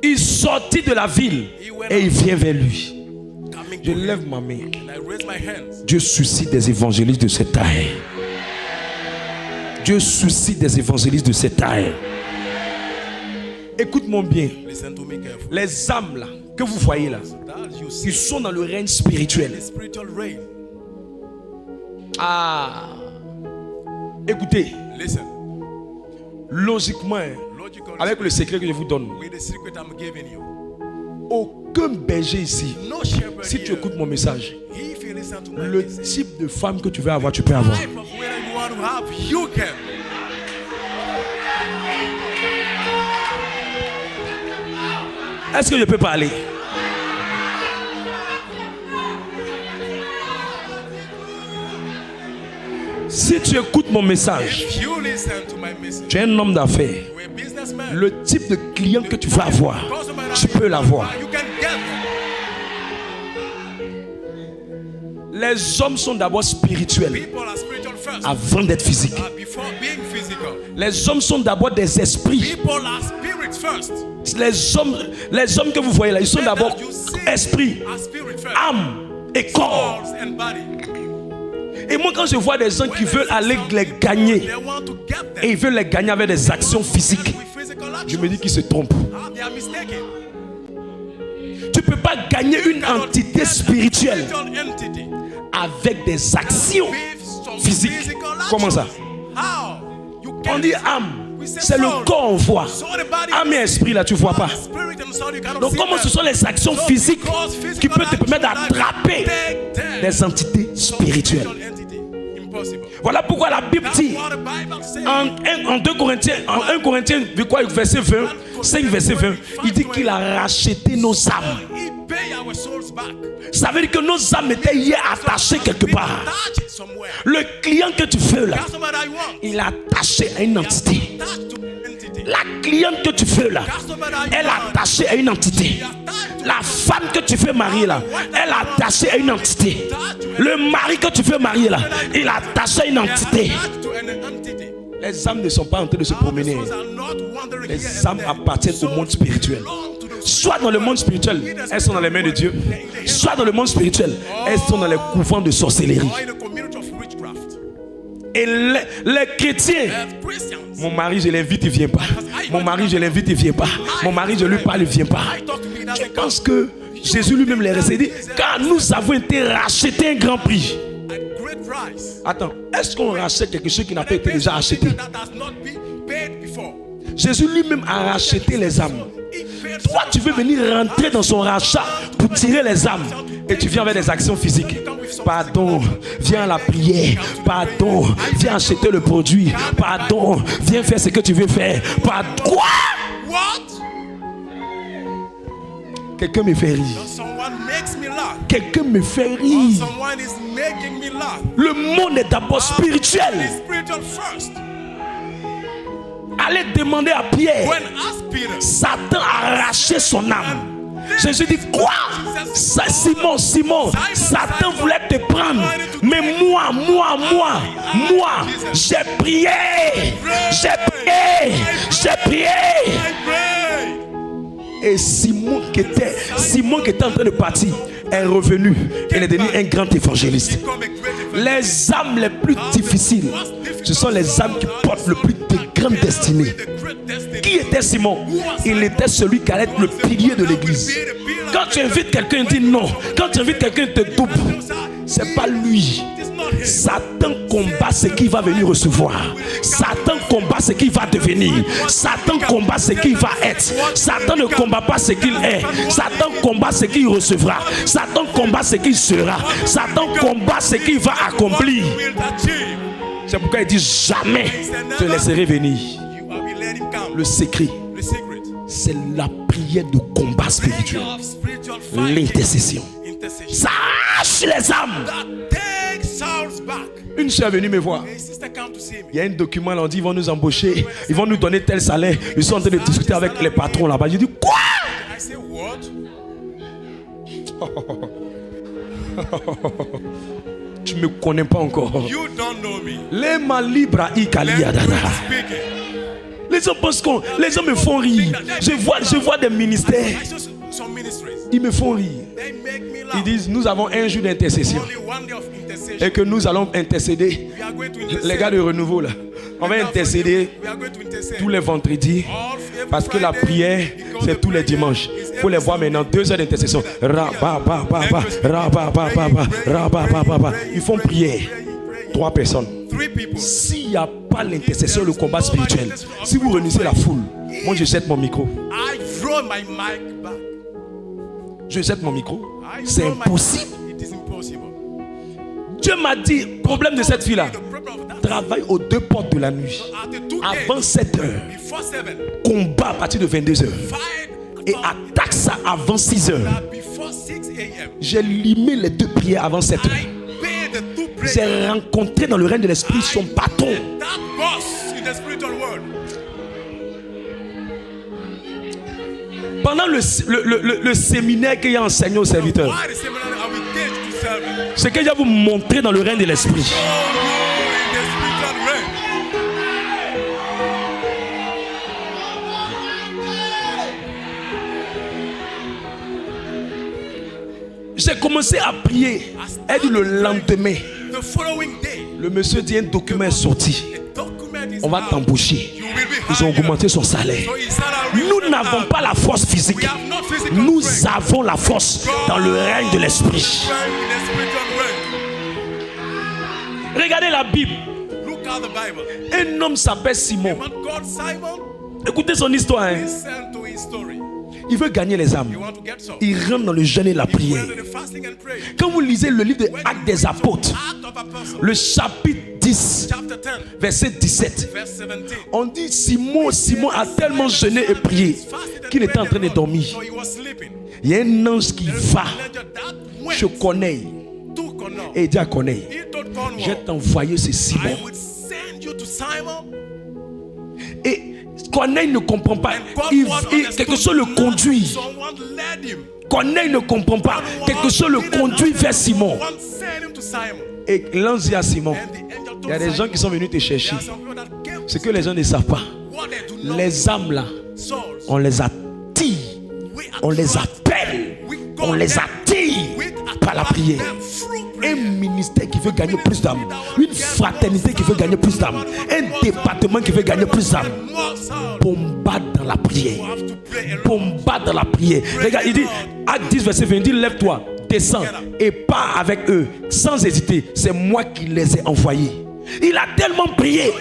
Speaker 3: Il sortit de la ville et il vient vers lui. Je lève ma main. Dieu suscite des évangélistes de cette taille. Dieu suscite des évangélistes de cette taille. Écoute-moi bien. Les âmes là, que vous voyez là, ils sont dans le règne spirituel. Ah, écoutez, logiquement, avec le secret que je vous donne, aucun berger ici, si tu écoutes mon message, le type de femme que tu veux avoir, tu peux avoir. Est-ce que je peux parler? Si tu écoutes mon message, tu es un homme d'affaires. Le type de client que tu vas avoir, tu peux l'avoir. Les hommes sont d'abord spirituels avant d'être physiques. Les hommes sont d'abord des esprits. Les hommes que vous voyez là, ils sont d'abord esprit, âme et corps. Et moi, quand je vois des gens qui veulent aller les gagner, et ils veulent les gagner avec des actions physiques, je me dis qu'ils se trompent. Tu ne peux pas gagner une entité spirituelle avec des actions physiques. Comment ça? On dit âme. C'est le corps on voit. Âme et esprit là tu vois pas. Donc comment ce sont les actions physiques qui peuvent te permettre d'attraper des entités spirituelles? Voilà pourquoi la Bible dit en 2 Corinthiens, en 1 Corinthiens, verset 20, 5 verset 20, il dit qu'il a racheté nos âmes. Ça veut dire que nos âmes étaient hier attachées quelque part. Le client que tu veux là, il est attaché à une entité. La cliente que tu veux là, elle est attachée à une entité. La femme que tu veux marier là, elle est attachée à une entité. Le mari que tu veux marier là, il est attaché à une entité. Les âmes ne sont pas en train de se promener. Les âmes appartiennent au monde spirituel. Soit dans le monde spirituel, elles sont dans les mains de Dieu. Soit dans le monde spirituel, elles sont dans les couvents de sorcellerie. Et les chrétiens, mon mari je l'invite, il ne vient pas. Mon mari je l'invite, il ne vient pas. Mon mari je lui parle, il ne vient pas. Je pense que Jésus lui-même les a dit, car nous avons été rachetés un grand prix. Attends, est-ce qu'on rachète quelque chose qui n'a pas été déjà acheté? Jésus lui-même a racheté les âmes. Toi, tu veux venir rentrer dans son rachat pour tirer les âmes. Et tu viens avec des actions physiques. Pardon, viens à la prière. Pardon, viens acheter le produit. Pardon, viens faire ce que tu veux faire. Pardon. Quoi? Quelqu'un me fait rire. Quelqu'un me fait rire. Le monde est d'abord spirituel. Allez demander à Pierre. Satan a arraché son âme. Jésus dit, quoi? Ça, Simon, Satan voulait te prendre. Mais moi, j'ai prié. Et Simon qui était en train de partir est revenu. Il est devenu un grand évangéliste. Les âmes les plus difficiles, ce sont les âmes qui portent le plus de grandes destinées. Qui était Simon? Il était celui qui allait être le pilier de l'église. Quand tu invites quelqu'un, il dit non. Quand tu invites quelqu'un, il te double. C'est pas lui. Satan combat ce qu'il va venir recevoir. Satan combat ce qu'il va devenir. Satan combat ce qu'il va être. Satan ne combat pas ce qu'il est. Satan combat ce qu'il recevra. Satan combat ce qu'il sera. Satan combat ce qu'il va accomplir. C'est pourquoi il dit jamais te laisserai venir. Le secret, c'est la prière de combat spirituel. L'intercession. Ça arrache les âmes. Une soeur est venue me voir. Il y a un document là, on dit ils vont nous embaucher, ils vont nous donner tel salaire. Ils sont en train de discuter avec les patrons là-bas. Je dis quoi? Tu me connais pas encore. Les malibra ikaliadada. Les gens pensent qu'on, les gens me font rire. Je vois des ministères. Ils me font rire. Ils disent nous avons un jour d'intercession et que nous allons intercéder. Les gars de renouveau là, on va intercéder tous les vendredis parce que la prière c'est tous les dimanches. Il faut les voir maintenant, 2 heures d'intercession. Ils font prière. 3 personnes. S'il n'y a pas l'intercession, le combat spirituel, si vous réunissez la foule, moi je jette mon micro. Je jette mon micro. C'est impossible. Dieu m'a dit, problème de cette fille-là, travaille aux 2 portes de la nuit. Avant 7 heures. Combat à partir de 22 heures. Et attaque ça avant 6 heures. J'ai limé les 2 prières avant 7 heures. J'ai rencontré dans le règne de l'esprit son patron. Pendant le séminaire qu'il a enseigné aux serviteurs, ce que je vais vous montrer dans le règne de l'esprit. J'ai commencé à prier. Et le lendemain, le monsieur dit un document est sorti. On va t'embaucher. Ils ont augmenté son salaire. Nous n'avons pas la force physique. Nous avons la force dans le règne de l'esprit. Regardez la Bible. Un homme s'appelle Simon. Écoutez son histoire. Hein. Il veut gagner les âmes. Il rentre dans le jeûne et la prière. Quand vous lisez le livre des Actes des Apôtres, le chapitre 10, verset 17, on dit Simon a tellement jeûné et prié qu'il était en train de dormir. Il y a un ange qui va. Je connais. Et il dit à Corneille, je vais t'envoyer ce Simon. Et Corneille ne comprend pas. Quelque chose le conduit. Corneille ne comprend pas. Quelque chose le conduit vers Simon. Et l'ange dit à Simon, il y a des gens qui sont venus te chercher. Ce que les gens ne savent pas, les âmes là, on les attire, on les appelle, on les attire par la prière. Un ministère qui veut gagner plus d'âmes, une fraternité qui veut gagner plus d'âmes, un département qui veut gagner plus d'âmes. Bombarde dans la prière. Bombarde dans la prière. Regarde, il dit, Acte 10, verset 20, il dit, lève-toi, descends et pars avec eux sans hésiter. C'est moi qui les ai envoyés. Il a tellement prié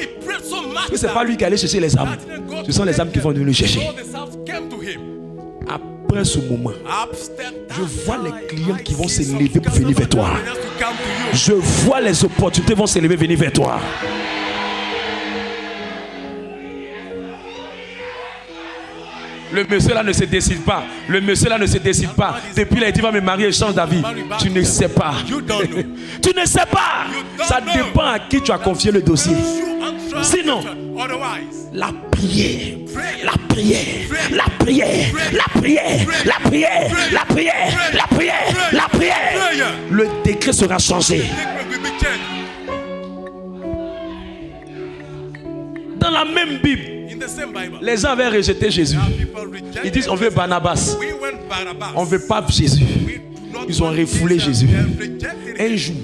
Speaker 3: que ce n'est pas lui qui allait chercher les âmes. Ce sont les âmes qui vont venir le chercher. Après ce moment, je vois les clients qui vont se lever pour venir vers toi. Je vois les opportunités vont se lever venir vers toi. Le monsieur là ne se décide pas. Le monsieur là ne se décide pas. Depuis là, il dit va me marier et change d'avis. Tu ne sais pas. Tu ne sais pas. Ça dépend à qui tu as confié le dossier. Sinon, la prière. La prière. prière, la prière, la prière, la prière, la prière, la prière, la prière. Le décret sera changé. Dans la même Bible, les gens avaient rejeté Jésus. Ils disent on veut Barnabas. On ne veut pas Jésus. Ils ont refoulé Jésus. Un jour,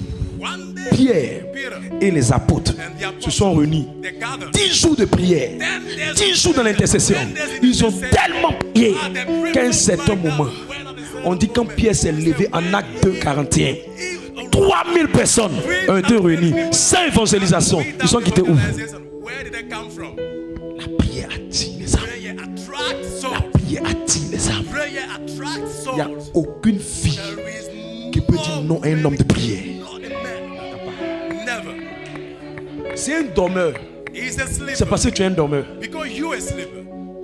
Speaker 3: Pierre et les apôtres se sont réunis. 10 jours de prière, 10 jours dans l'intercession. Ils ont tellement prié qu'à un certain moment, on dit quand Pierre s'est levé en acte 2, 41, 3000 personnes ont été réunies, sans évangélisation. Ils sont quittés où? La prière attire les âmes. La prière attire les âmes. Il n'y a aucune fille qui peut dire non à un homme de prière. C'est un dormeur. C'est parce que tu es un dormeur.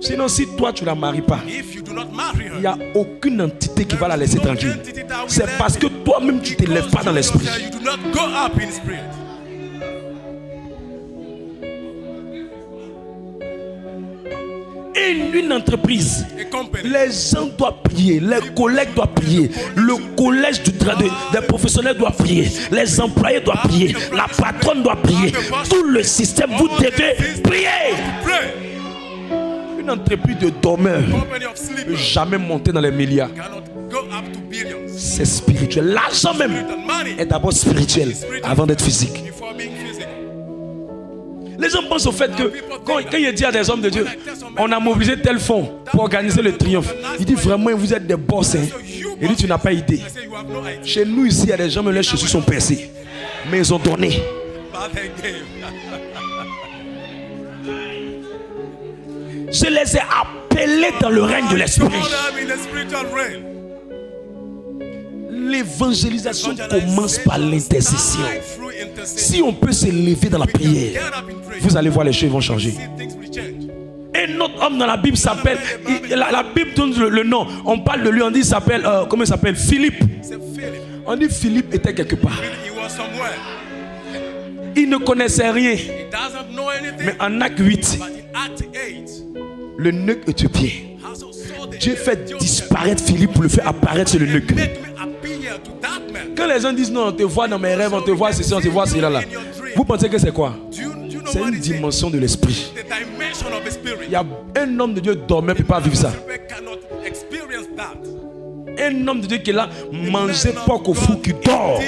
Speaker 3: Sinon, si toi tu ne la maries pas, il n'y a aucune entité qui va la laisser tranquille. C'est parce que toi-même tu ne te lèves pas dans l'esprit. Une entreprise, les gens doivent prier, les collègues doivent prier, le collège des professionnels doit prier, les employés doivent prier, la patronne doit prier, tout le système, vous devez prier. Une entreprise de dormeurs ne peut jamais monter dans les milliards. C'est spirituel. L'argent même est d'abord spirituel avant d'être physique. Les gens pensent au fait que quand il dit à des hommes de Dieu, on a mobilisé tel fonds pour organiser le triomphe. Il dit vraiment, vous êtes des boss. Hein? Il dit, tu n'as pas idée. Chez nous ici, il y a des gens, mais leurs chaussures sont percées. Mais ils ont donné. Je les ai appelés dans le règne de l'esprit. L'évangélisation commence par l'intercession. Si on peut se lever dans la prière, vous allez voir les choses vont changer. Un autre homme dans la Bible s'appelle, la Bible donne le nom, on parle de lui, on dit il s'appelle, comment il s'appelle? Philippe. On dit Philippe était quelque part. Il ne connaissait rien. Mais en acte 8, le neutre éthiopien, Dieu fait disparaître Philippe pour le faire apparaître sur le neutre. Quand les gens disent non, on te voit dans mes rêves, on te voit ceci, on te voit cela là. Vous pensez que c'est quoi? C'est une dimension de l'esprit. Il y a un homme de Dieu dormait, ne peut pas vivre ça. Un homme de Dieu qui est là, mangeait pas qu'au fou qui dort.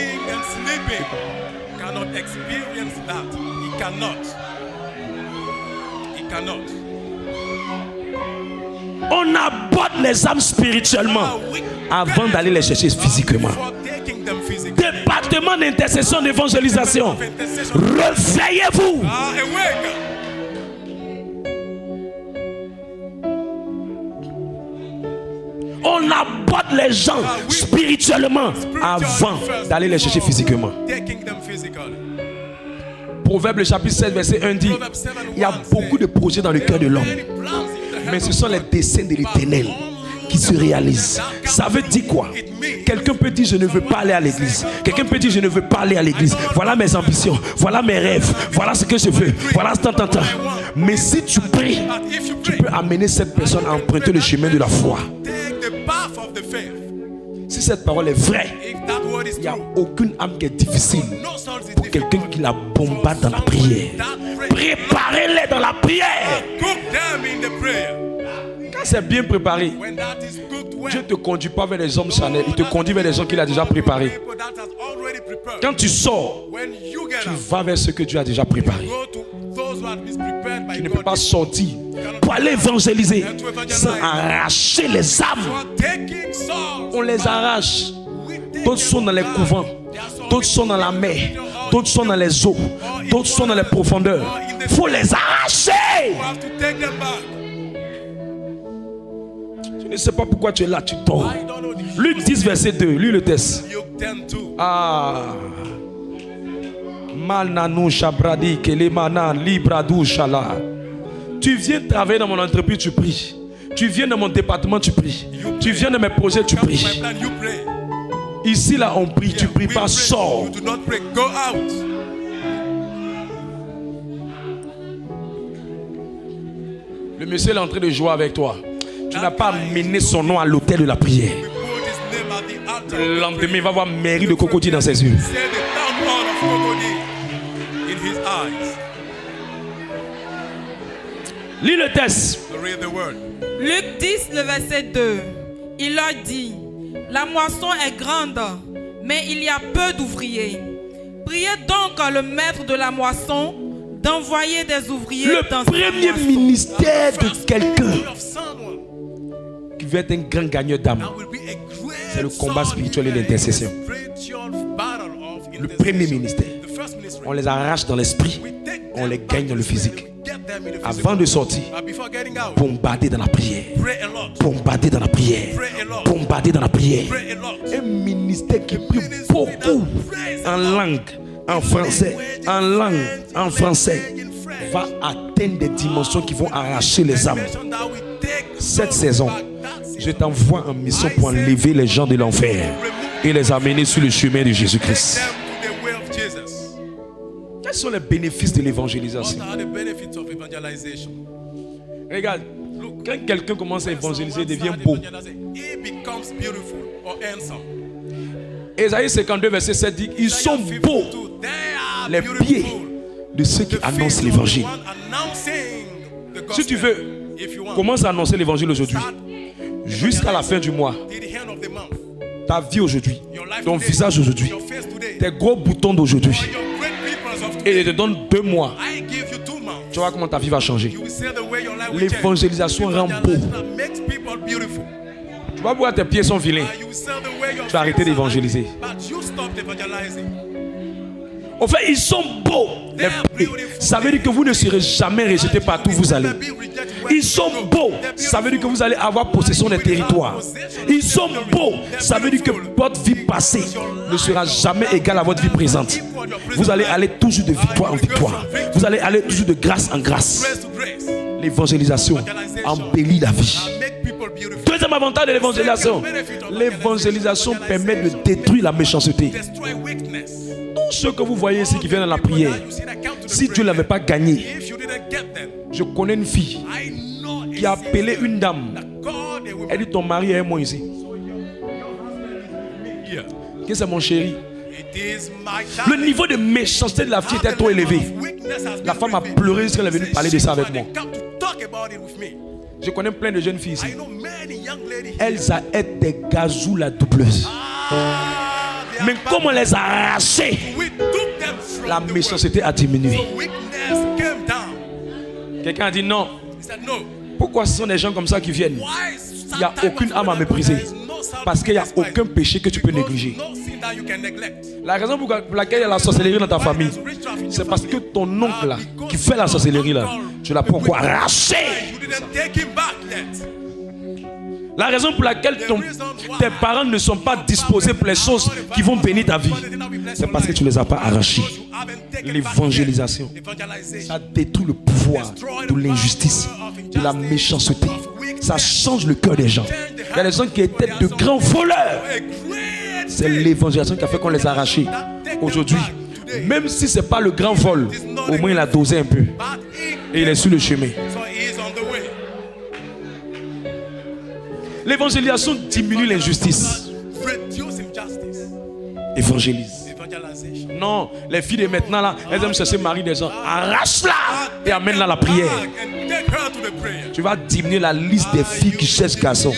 Speaker 3: On aborde les âmes spirituellement avant d'aller les chercher physiquement. Département d'intercession, d'évangélisation. Réveillez-vous. On aborde les gens spirituellement avant d'aller les chercher physiquement. Proverbe le chapitre 7 verset 1 dit, il y a beaucoup de projets dans le cœur de l'homme, mais ce sont les desseins de l'Éternel qui se réalisent. Ça veut dire quoi? Quelqu'un peut dire je ne veux pas aller à l'église. Quelqu'un peut dire je ne veux pas aller à l'église. Voilà mes ambitions, voilà mes rêves, voilà ce que je veux, voilà ce tant. Mais si tu pries, tu peux amener cette personne à emprunter le chemin de la foi. Si cette parole est vraie, il n'y a aucune âme qui est difficile pour quelqu'un qui la bombarde dans la prière. Préparez-les dans la prière. Quand c'est bien préparé, Dieu ne te conduit pas vers les hommes charnels, il te conduit vers les gens qu'il a déjà préparés. Quand tu sors, tu vas vers ce que Dieu a déjà préparé. Tu ne peux pas sortir pour aller évangéliser sans arracher les âmes. On les arrache. D'autres sont dans les couvents, d'autres sont dans la mer, d'autres sont dans les eaux, d'autres sont dans les profondeurs. Il faut les arracher. Tu ne sais pas pourquoi tu es là, tu dors. Luc 10 verset 2, lis le texte. Ah. Tu viens travailler dans mon entreprise, tu pries. Tu viens dans mon département, tu pries. Tu viens de mes projets, tu pries. Ici là on prie, tu pries pas, sors. Le Le monsieur est en train de jouer avec toi. Tu n'as pas amené son nom à l'autel de la prière. Le lendemain, il va voir Mairie de Cocody dans ses yeux. Lis le texte.
Speaker 2: Luc 10, le verset 2. Il leur dit: la moisson est grande, mais il y a peu d'ouvriers. Priez donc le maître de la moisson d'envoyer des ouvriers dans
Speaker 3: premier ministère de quelqu'un qui veut être un grand gagneur d'âme, c'est le combat spirituel et l'intercession. Le premier ministère, on les arrache dans l'esprit, on les gagne dans le physique. Avant de sortir, bombarder dans la prière, bombarder dans la prière, bombarder dans la prière. Un ministère qui prie beaucoup en langue, en français, en langue, en français, va atteindre des dimensions qui vont arracher les âmes. Cette saison, je t'envoie en mission pour enlever les gens de l'enfer et les amener sur le chemin de Jésus-Christ. Quels sont les bénéfices de l'évangélisation? Regarde, quand quelqu'un commence à évangéliser, il devient beau. Ésaïe 52, verset 7 dit: ils sont beaux, les pieds de ceux qui annoncent l'évangile. Si tu veux, commence à annoncer l'évangile aujourd'hui. Jusqu'à la fin du mois, ta vie aujourd'hui, ton visage aujourd'hui, tes gros boutons d'aujourd'hui. Et je te donne 2 mois. Tu vois comment ta vie va changer. L'évangélisation rend beau. Tu vois pourquoi tes pieds sont vilains. Tu vas arrêter d'évangéliser. En fait, ils sont beaux. Ça veut dire que vous ne serez jamais rejetés partout où vous allez. Ils sont beaux. Ça veut dire que vous allez avoir possession des territoires. Ils sont beaux. Ça veut dire que votre vie passée ne sera jamais égale à votre vie présente. Vous allez aller toujours de victoire en victoire. Vous allez aller toujours de grâce en grâce. L'évangélisation embellit la vie. Deuxième avantage de l'évangélisation. L'évangélisation permet de détruire la méchanceté. Tous ceux que vous voyez ici qui viennent à la prière, si Dieu ne l'avait pas gagné, je connais une fille qui a appelé une dame. Elle dit: ton mari est moi ici. Qui c'est mon chéri? Le niveau de méchanceté de la fille était trop élevé. La femme a pleuré parce qu'elle est venue parler de ça avec moi. Je connais plein de jeunes filles ici. Elles aident des gazous la doubleuse. Mais comme on les a arrachés, la méchanceté a diminué. Quelqu'un a dit non. Pourquoi ce sont des gens comme ça qui viennent? Il n'y a aucune âme à mépriser. Parce qu'il n'y a aucun péché que tu peux négliger. La raison pour laquelle il y a la sorcellerie dans ta famille, c'est parce que ton oncle là, qui fait la sorcellerie là, tu l'as pas encore arraché. La raison pour laquelle tes parents ne sont pas disposés pour les choses qui vont bénir ta vie, c'est parce que tu ne les as pas arrachés. L'évangélisation, ça détruit le pouvoir de l'injustice, de la méchanceté. Ça change le cœur des gens. Il y a des gens qui étaient de grands voleurs. C'est l'évangélisation qui a fait qu'on les a arrachés. Aujourd'hui, même si ce n'est pas le grand vol, au moins il a dosé un peu. Et il est sur le chemin. L'évangélisation diminue l'injustice. Évangélise. Non, les filles de maintenant là, elles aiment chercher mari des gens. Arrache-la et amène-la à la prière. Tu vas diminuer la liste des filles qui cherchent garçons.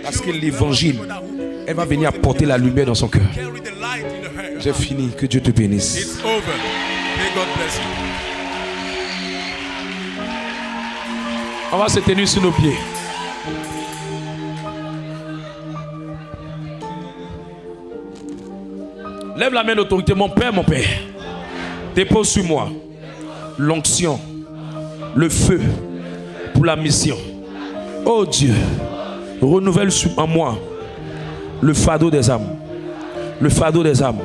Speaker 3: Parce que l'évangile, elle va venir apporter la lumière dans son cœur. J'ai fini. Que Dieu te bénisse. On va se tenir sur nos pieds. Lève la main d'autorité. Mon Père, dépose sur moi l'onction, le feu pour la mission. Oh Dieu, renouvelle en moi le fardeau des âmes, le fardeau des âmes,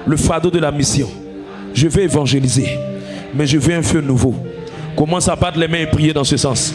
Speaker 3: le fardeau de la mission. Je vais évangéliser, mais je veux un feu nouveau. Commence à battre les mains et prier dans ce sens.